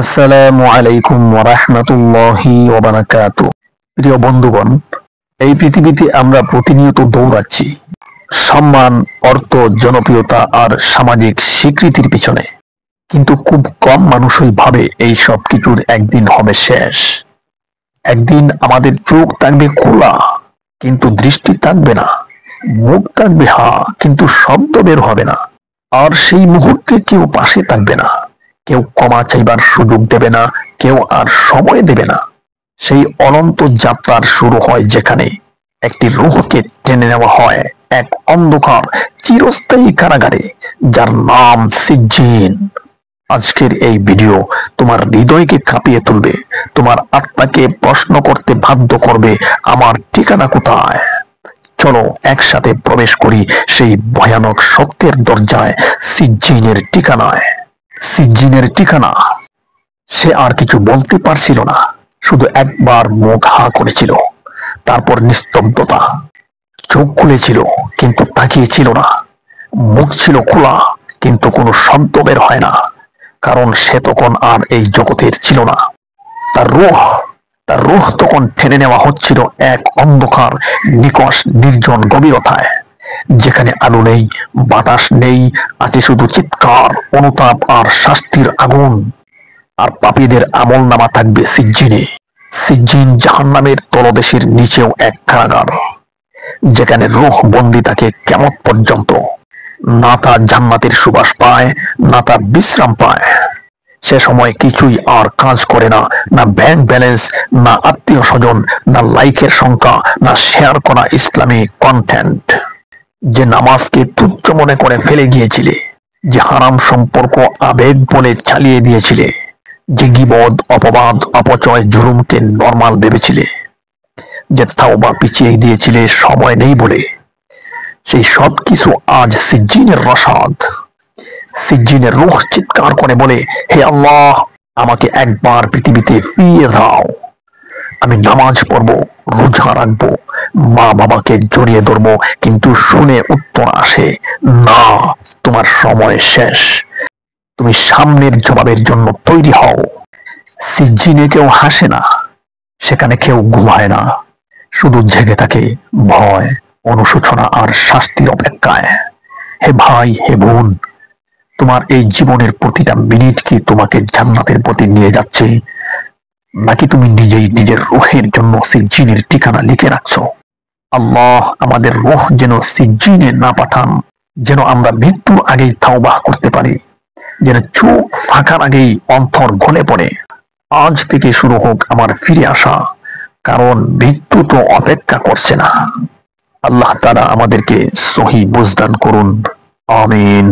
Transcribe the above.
আসসালামু আলাইকুম ওয়া রাহমাতুল্লাহি ওয়া বারাকাতুহু। প্রিয় বন্ধুগণ, এই পৃথিবীতে আমরা প্রতিনিয়ত দৌড়াচ্ছি সম্মান, অর্থ, জনপ্রিয়তা আর সামাজিক স্বীকৃতির পিছনে। কিন্তু খুব কম মানুষই ভাবে এই সব কিছুর একদিন হবে শেষ। একদিন আমাদের চোখ থাকবে খোলা কিন্তু দৃষ্টি থাকবে না, মুখ থাকবে হা কিন্তু শব্দ বের হবে না। আর সেই মুহূর্তে কেউ পাশে থাকবে না, কেউ ক্ষমা চাইবার সুযোগ দেবে না, কেউ আর সময় দেবে না। সেই অনন্ত যাত্রার শুরু হয় যেখানে একটি রূহকে টেনে নেওয়া হয় এক অন্ধকার চিরস্থায়ী কারাগারে, যার নাম সিজ্জিন। আজকের এই ভিডিও তোমার হৃদয়কে কাঁপিয়ে তুলবে, তোমার আত্মাকে প্রশ্ন করতে বাধ্য করবে, আমার ঠিকানা কোথায়। চলো একসাথে প্রবেশ করি সেই ভয়ানক সত্যের দরজায়, সিজ্জিনের ঠিকানায়। সিজ্জিনের ঠিকানা। সে আর কিছু বলতে পারছিল না, শুধু একবার মুখ হা করেছিল, তারপর নিস্তব্ধতা। চোখ খুলেছিল কিন্তু তাকিয়েছিল না, মুখ ছিল খোলা কিন্তু কোনো শব্দ বের হয় না, কারণ সে তখন আর এই জগতের ছিল না। তার রূহ তার রূহ তখন টেনে নেওয়া হচ্ছিল এক অন্ধকার, নিকষ, নির্জন গভীরতায়, যেখানে আলো নেই, বাতাস নেই, আছে শুধু চিৎকার, অনুতাপ আর শাস্তির আগুন। আর পাপীদের আমলনামা থাকবে সিজ্জিনে। সিজ্জিন জাহান্নামের তলদেশের নিচেও এক কারাগার, যেখানে রূহ বন্দী থাকে কিয়ামত পর্যন্ত। না তা জান্নাতের সুবাস পায়, না তা বিশ্রাম পায়। সে সময় কিছুই আর কাজ করে না, না ব্যাংক ব্যালেন্স, না আত্মীয় স্বজন, না লাইকের সংখ্যা, না শেয়ার করা ইসলামী কন্টেন্ট। যে নামাজকে তুচ্ছ মনে করে ফেলে গিয়েছিলে, যে হারাম সম্পর্ক আবেগ বলে চালিয়ে দিয়েছিলে, যে গীবত, অপবাদ, অপচয়, জুলুমকে নরমাল ভেবেছিলে, যে তাওবা পিছিয়ে দিয়েছিলে সময় নেই বলে, সেই সব কিছু আজ সিজ্জিনের রসাদ। সিজ্জিনের রূহ চিৎকার করে বলে, হে আল্লাহ, আমাকে একবার পৃথিবীতে ফিরিয়ে দাও। আমি নামাজ পড়বো, রোজা রাখবো, মা বাবাকে জড়িয়ে ধরবো, কিন্তু শুনে উত্তর আসে, না, তোমার সময় শেষ। তুমি সামনের জবাবের জন্য তৈরি হও। সিজ্জিনে কেউ হাসে না, সেখানে কেউ ঘুমায় না, শুধু জেগে থাকে ভয়, অনুশোচনা আর শাস্তির অপেক্ষায়। হে ভাই, হে বোন, তোমার এই জীবনের প্রতিটা মিনিট কি তোমাকে জান্নাতের প্রতি নিয়ে যাচ্ছে, নাকি তুমি নিজেই নিজের রূহের জন্য সিজ্জিনের ঠিকানা লিখে রাখছো? আল্লাহ আমাদের রূহ যেন সিজ্জিনে না পাঠান, যেন আমরা মৃত্যুর আগেই তাওবাহ করতে পারি, যেন চোখ ফাঁকার আগেই অন্তর গলে পড়ে। আজ থেকে শুরু হোক আমার ফিরে আসা, কারণ মৃত্যু তো অপেক্ষা করছে না। আল্লাহ তাআলা আমাদেরকে সহি বুঝদান করুন। আমিন।